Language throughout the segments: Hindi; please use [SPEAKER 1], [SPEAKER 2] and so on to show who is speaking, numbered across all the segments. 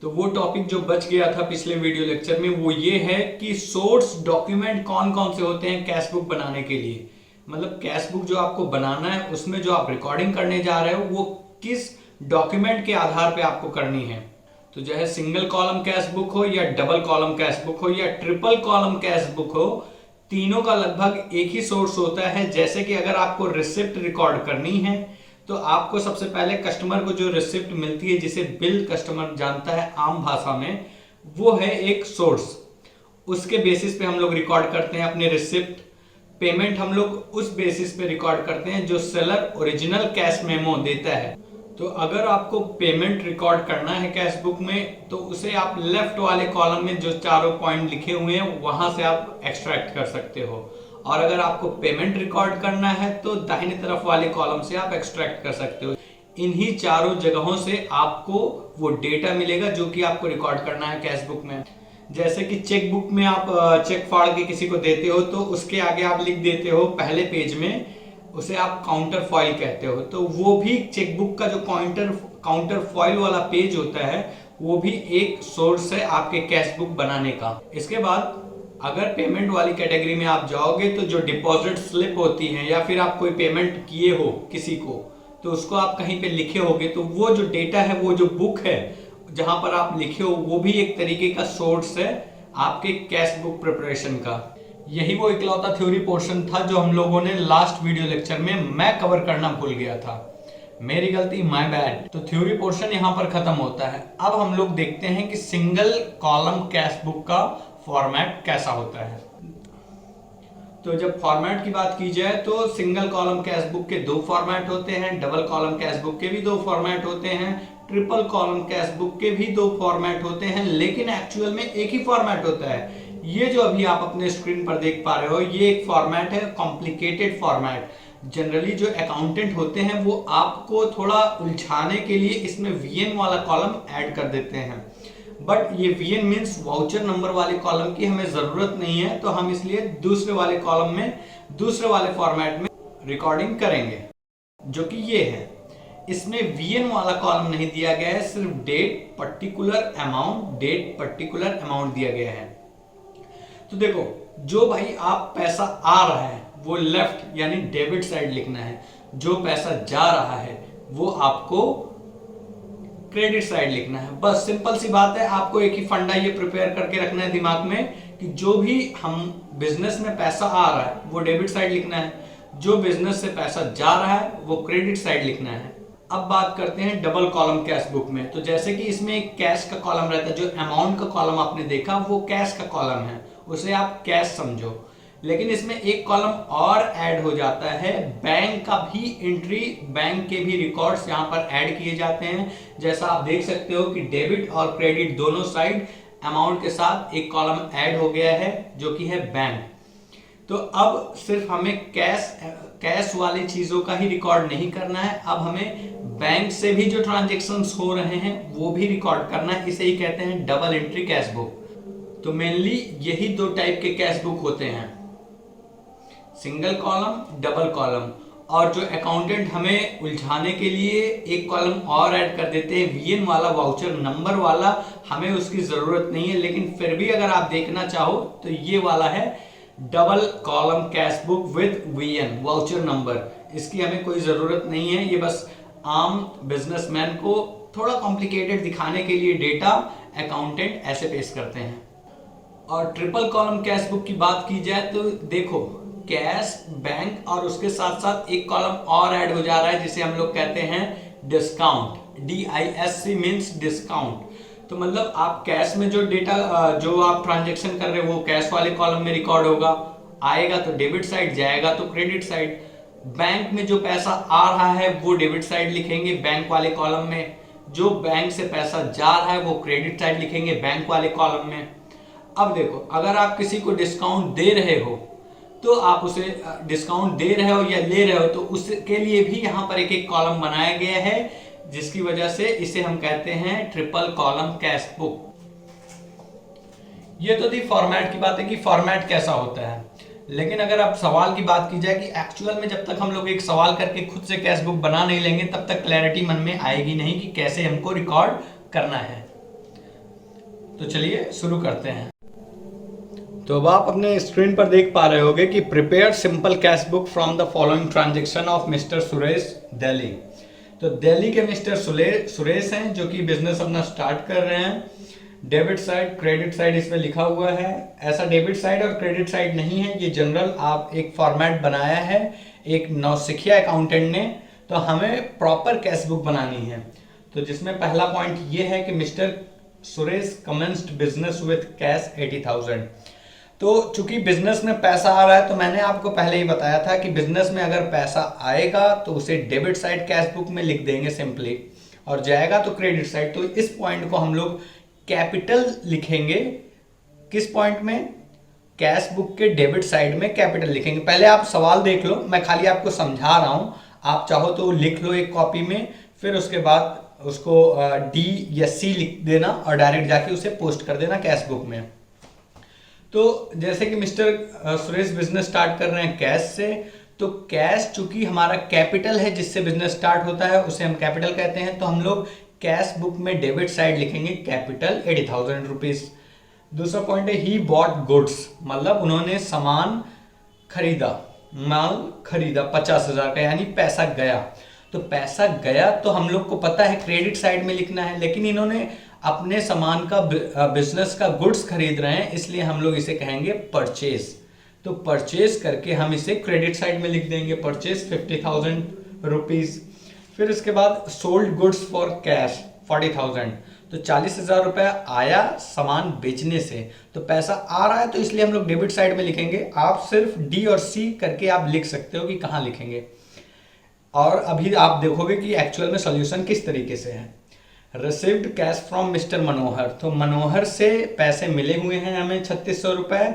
[SPEAKER 1] तो वो टॉपिक जो बच गया था पिछले वीडियो लेक्चर में वो ये है कि सोर्स डॉक्यूमेंट कौन कौन से होते हैं कैश बुक बनाने के लिए। मतलब कैश बुक जो आपको बनाना है उसमें जो आप रिकॉर्डिंग करने जा रहे हो वो किस डॉक्यूमेंट के आधार पे आपको करनी है। तो जो है सिंगल कॉलम कैश बुक हो या डबल कॉलम कैश बुक हो या ट्रिपल कॉलम कैश बुक हो, तीनों का लगभग एक ही सोर्स होता है। जैसे कि अगर आपको रिसिप्ट रिकॉर्ड करनी है तो आपको सबसे पहले कस्टमर को जो रिसिप्ट मिलती है, जिसे बिल कस्टमर जानता है आम भाषा में, वो है एक सोर्स। उसके बेसिस पे हम लोग रिकॉर्ड करते हैं अपने रिसिप्ट। पेमेंट हम लोग उस बेसिस पे रिकॉर्ड करते हैं जो सेलर ओरिजिनल कैश मेमो देता है। तो अगर आपको पेमेंट रिकॉर्ड करना है कैश बुक में तो उसे आप लेफ्ट वाले कॉलम में जो चारों पॉइंट लिखे हुए हैं वहां से आप एक्सट्रैक्ट कर सकते हो, और अगर आपको पेमेंट रिकॉर्ड करना है तो दाहिने तरफ वाले कॉलम से आप एक्सट्रैक्ट कर सकते हो। इन्हीं चारों जगहों से आपको वो डेटा मिलेगा जो कि आपको रिकॉर्ड करना है कैश बुक में। जैसे कि चेक बुक में आप चेक फाड़ के किसी को देते हो तो उसके आगे आप लिख देते हो पहले पेज में, उसे आप काउंटर फॉइल कहते हो। तो वो भी चेकबुक का जो काउंटर फॉइल वाला पेज होता है वो भी एक सोर्स है आपके कैश बुक बनाने का। इसके बाद अगर पेमेंट वाली कैटेगरी में आप जाओगे तो जो डिपॉजिट स्लिप होती है या फिर आप कोई पेमेंट किए हो किसी को तो उसको आप कहीं पे लिखे होगे, तो वो जो डेटा है, वो जो बुक है जहां पर आप लिखे हो, वो भी एक तरीके का सोर्स है आपके कैश बुक प्रिपरेशन का। यही वो इकलौता थ्योरी पोर्शन था जो हम लोगों ने लास्ट वीडियो लेक्चर में मैं कवर करना भूल गया था। मेरी गलती, माय बैड। तो थ्योरी पोर्शन यहां पर खत्म होता है। अब हम लोग देखते हैं कि सिंगल कॉलम कैश बुक का फॉर्मेट कैसा होता है। तो जब फॉर्मेट की बात की जाए तो सिंगल कॉलम कैश बुक के दो फॉर्मेट होते हैं, डबल कॉलम कैश बुक के भी दो फॉर्मेट होते हैं, ट्रिपल कॉलम कैश बुक के भी दो फॉर्मेट होते हैं, लेकिन एक्चुअल में एक ही फॉर्मेट होता है। ये जो अभी आप अपने स्क्रीन पर देख पा रहे हो ये एक फॉर्मेट है, कॉम्प्लिकेटेड फॉर्मेट। जनरली जो अकाउंटेंट होते हैं वो आपको थोड़ा उलझाने के लिए इसमें वीएन वाला कॉलम ऐड कर देते हैं, बट ये वीएन मींस वाउचर नंबर वाले कॉलम की हमें जरूरत नहीं है, तो हम इसलिए दूसरे वाले कॉलम में दूसरे वाले फॉर्मेट में रिकॉर्डिंग करेंगे, जो कि ये है। इसमें वीएन वाला कॉलम नहीं दिया गया है, सिर्फ डेट पर्टिकुलर अमाउंट दिया गया है। तो देखो, जो भाई आप पैसा आ रहा है वो लेफ्ट यानी डेबिट साइड लिखना है, जो पैसा जा रहा है वो आपको क्रेडिट साइड लिखना है। बस सिंपल सी बात है। आपको एक ही फंडा ये प्रिपेयर करके रखना है दिमाग में कि जो भी हम बिजनेस में पैसा आ रहा है वो डेबिट साइड लिखना है, जो बिजनेस से पैसा जा रहा है वो क्रेडिट साइड लिखना है। अब बात करते हैं डबल कॉलम कैश बुक में। तो जैसे कि इसमें एक कैश का कॉलम रहता है, जो अमाउंट का कॉलम आपने देखा वो कैश का कॉलम है, उसे आप कैश समझो। लेकिन इसमें एक कॉलम और ऐड हो जाता है, बैंक का भी एंट्री, बैंक के भी रिकॉर्ड्स यहाँ पर ऐड किए जाते हैं। जैसा आप देख सकते हो कि डेबिट और क्रेडिट दोनों साइड अमाउंट के साथ एक कॉलम ऐड हो गया है जो कि है बैंक। तो अब सिर्फ हमें कैश वाली चीजों का ही रिकॉर्ड नहीं करना है, अब हमें बैंक से भी जो ट्रांजेक्शन्स हो रहे हैं वो भी रिकॉर्ड करना है। इसे ही कहते हैं डबल एंट्री कैश बुक। तो मेनली यही दो टाइप के कैश बुक होते हैं, सिंगल कॉलम, डबल कॉलम। और जो अकाउंटेंट हमें उलझाने के लिए एक कॉलम और ऐड कर देते हैं वीएन वाला, वाउचर नंबर वाला, हमें उसकी जरूरत नहीं है। लेकिन फिर भी अगर आप देखना चाहो तो ये वाला है double column cash book with VN, voucher number. इसकी हमें कोई जरूरत नहीं है, ये बस आम बिजनेसमैन को थोड़ा कॉम्प्लिकेटेड दिखाने के लिए डेटा अकाउंटेंट ऐसे पेश करते हैं। और ट्रिपल कॉलम कैश बुक की बात की जाए तो देखो, कैश, बैंक और उसके साथ साथ एक कॉलम और ऐड हो जा रहा है जिसे हम लोग कहते हैं डिस्काउंट। DISC means discount. तो मतलब आप कैश में जो डेटा, जो आप ट्रांजेक्शन कर रहे हो वो कैश वाले कॉलम में रिकॉर्ड होगा, आएगा तो डेबिट साइड, जाएगा तो क्रेडिट साइड। बैंक में जो पैसा आ रहा है वो डेबिट साइड लिखेंगे बैंक वाले कॉलम में, जो बैंक से पैसा जा रहा है वो क्रेडिट साइड लिखेंगे बैंक वाले कॉलम में। अब देखो, अगर आप किसी को डिस्काउंट दे रहे हो तो आप उसे डिस्काउंट दे रहे हो या ले रहे हो तो उसके लिए भी यहां पर एक एक कॉलम बनाया गया है, जिसकी वजह से इसे हम कहते हैं ट्रिपल कॉलम कैश बुक। ये तो थी फॉर्मेट की बात है कि फॉर्मेट कैसा होता है। लेकिन अगर अब सवाल की बात की जाए कि एक्चुअल में जब तक हम लोग एक सवाल करके खुद से कैश बुक बना नहीं लेंगे तब तक क्लैरिटी मन में आएगी नहीं कि कैसे हमको रिकॉर्ड करना है। तो चलिए शुरू करते हैं। तो अब आप अपने स्क्रीन पर देख पा रहे होंगे कि prepare simple cash book from the following transaction of mister Suresh Delhi. तो दिल्ली के मिस्टर सुरेश हैं जो कि बिजनेस अपना स्टार्ट कर रहे हैं। डेबिट साइड क्रेडिट साइड इसमें लिखा हुआ है। ऐसा डेबिट साइड और क्रेडिट साइड नहीं है, ये जनरल आप एक फॉर्मेट बनाया है एक नौसिखिया अकाउंटेंट ने। तो हमें प्रॉपर कैश बुक बनानी है। तो जिसमें पहला पॉइंट ये है कि mister Suresh commenced business with cash 80,000। तो चूंकि बिजनेस में पैसा आ रहा है, तो मैंने आपको पहले ही बताया था कि बिजनेस में अगर पैसा आएगा तो उसे डेबिट साइड कैश बुक में लिख देंगे सिंपली, और जाएगा तो क्रेडिट साइड। तो इस पॉइंट को हम लोग कैपिटल लिखेंगे। किस पॉइंट में? कैश बुक के डेबिट साइड में कैपिटल लिखेंगे। पहले आप सवाल देख लो, मैं खाली आपको समझा रहा हूं, आप चाहो तो लिख लो एक कॉपी में, फिर उसके बाद उसको डी या सी लिख देना और डायरेक्ट जाके उसे पोस्ट कर देना कैश बुक में। तो जैसे कि मिस्टर सुरेश बिजनेस स्टार्ट कर रहे हैं कैश से, तो कैश चूंकि हमारा कैपिटल है जिससे बिजनेस स्टार्ट होता है, उसे हम कैपिटल कहते हैं। तो हम लोग कैश बुक में डेबिट साइड लिखेंगे कैपिटल 80,000 रुपीज। दूसरा पॉइंट है ही बॉट गुड्स, मतलब उन्होंने सामान खरीदा, माल खरीदा 50,000 का, यानी पैसा गया। तो पैसा गया तो हम लोग को पता है क्रेडिट साइड में लिखना है, लेकिन इन्होंने अपने सामान का बिजनेस का गुड्स खरीद रहे हैं, इसलिए हम लोग इसे कहेंगे परचेज। तो परचेज करके हम इसे क्रेडिट साइड में लिख देंगे परचेज 50,000 रुपीज। फिर उसके बाद सोल्ड गुड्स फॉर कैश 40,000। तो 40,000 रुपया आया सामान बेचने से, तो पैसा आ रहा है तो इसलिए हम लोग डेबिट साइड में लिखेंगे। आप सिर्फ डी और सी करके आप लिख सकते हो कि कहाँ लिखेंगे। और अभी आप देखोगे कि एक्चुअल में सॉल्यूशन किस तरीके से है। रिसीव्ड कैश फ्रॉम मिस्टर मनोहर, तो मनोहर से पैसे मिले हुए हैं हमें 3600 रुपए।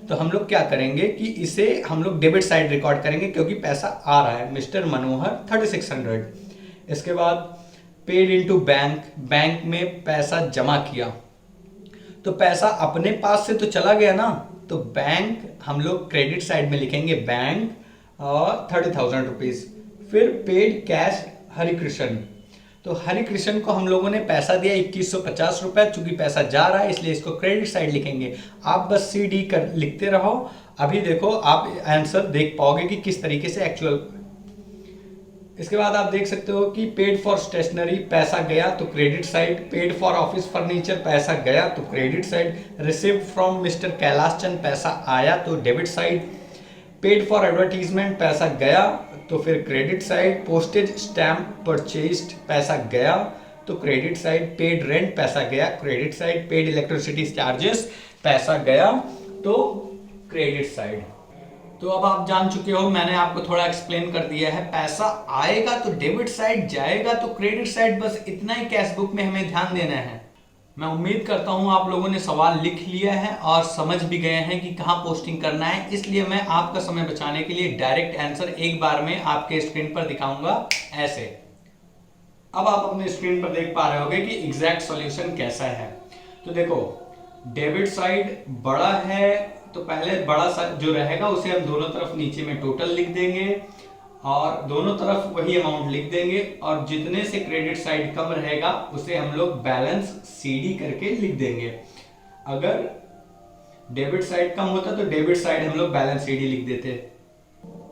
[SPEAKER 1] तो हम लोग क्या करेंगे कि इसे हम लोग डेबिट साइड रिकॉर्ड करेंगे क्योंकि पैसा आ रहा है। मिस्टर मनोहर 3600। इसके बाद पेड इनटू बैंक, बैंक में पैसा जमा किया, तो पैसा अपने पास से तो चला गया ना, तो बैंक हम लोग क्रेडिट साइड में लिखेंगे बैंक और 30,000 रुपीज। फिर पेड कैश हरिकृष्ण, तो हरिकृष्ण को हम लोगों ने पैसा दिया 2150 रुपए। चूंकि पैसा जा रहा है इसलिए इसको क्रेडिट साइड लिखेंगे। आप बस सी डी कर लिखते रहो। अभी देखो आप आंसर देख पाओगे कि किस तरीके से एक्चुअल। इसके बाद आप देख सकते हो कि पेड फॉर स्टेशनरी पैसा गया तो credit side, paid for office furniture पैसा गया तो credit side, received from mister Kailash Chand पैसा आया तो debit side, paid for advertisement पैसा गया तो फिर credit side, postage stamp purchased पैसा गया तो क्रेडिट साइड, पेड रेंट पैसा गया credit side, paid electricity charges पैसा गया तो क्रेडिट साइड। तो अब आप जान चुके हो, मैंने आपको थोड़ा एक्सप्लेन कर दिया है। पैसा आएगा तो डेबिट साइड, जाएगा तो क्रेडिट साइड, बस इतना ही कैश बुक में हमें ध्यान देना है। मैं उम्मीद करता हूं आप लोगों ने सवाल लिख लिया है और समझ भी गए हैं कि कहां पोस्टिंग करना है। इसलिए मैं आपका समय बचाने के लिए डायरेक्ट आंसर एक बार में आपके स्क्रीन पर दिखाऊंगा ऐसे। अब आप अपने स्क्रीन पर देख पा रहे होंगे कि एग्जैक्ट सॉल्यूशन कैसा है। तो देखो डेबिट साइड बड़ा है, तो पहले बड़ा सा जो रहेगा उसे हम दोनों तरफ नीचे में टोटल लिख देंगे और दोनों तरफ वही अमाउंट लिख देंगे, और जितने से क्रेडिट साइड कम रहेगा उसे हम लोग बैलेंस सीडी करके लिख देंगे। अगर डेबिट साइड कम होता तो डेबिट साइड हम लोग बैलेंस सीडी लिख देते।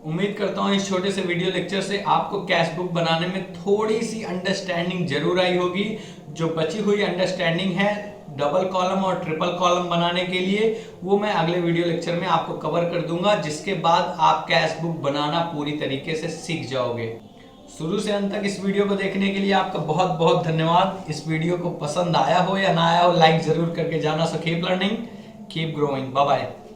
[SPEAKER 1] उम्मीद करता हूं इस छोटे से वीडियो लेक्चर से आपको कैश बुक बनाने में थोड़ी सी अंडरस्टैंडिंग जरूर आई होगी। जो बची हुई अंडरस्टैंडिंग है डबल कॉलम और ट्रिपल कॉलम बनाने के लिए, वो मैं अगले वीडियो लेक्चर में आपको कवर कर दूंगा, जिसके बाद आप कैश बुक बनाना पूरी तरीके से सीख जाओगे। शुरू से अंत तक इस वीडियो को देखने के लिए आपका बहुत बहुत धन्यवाद। इस वीडियो को पसंद आया हो या ना आया हो, लाइक जरूर करके जाना। So keep learning, keep growing, bye bye.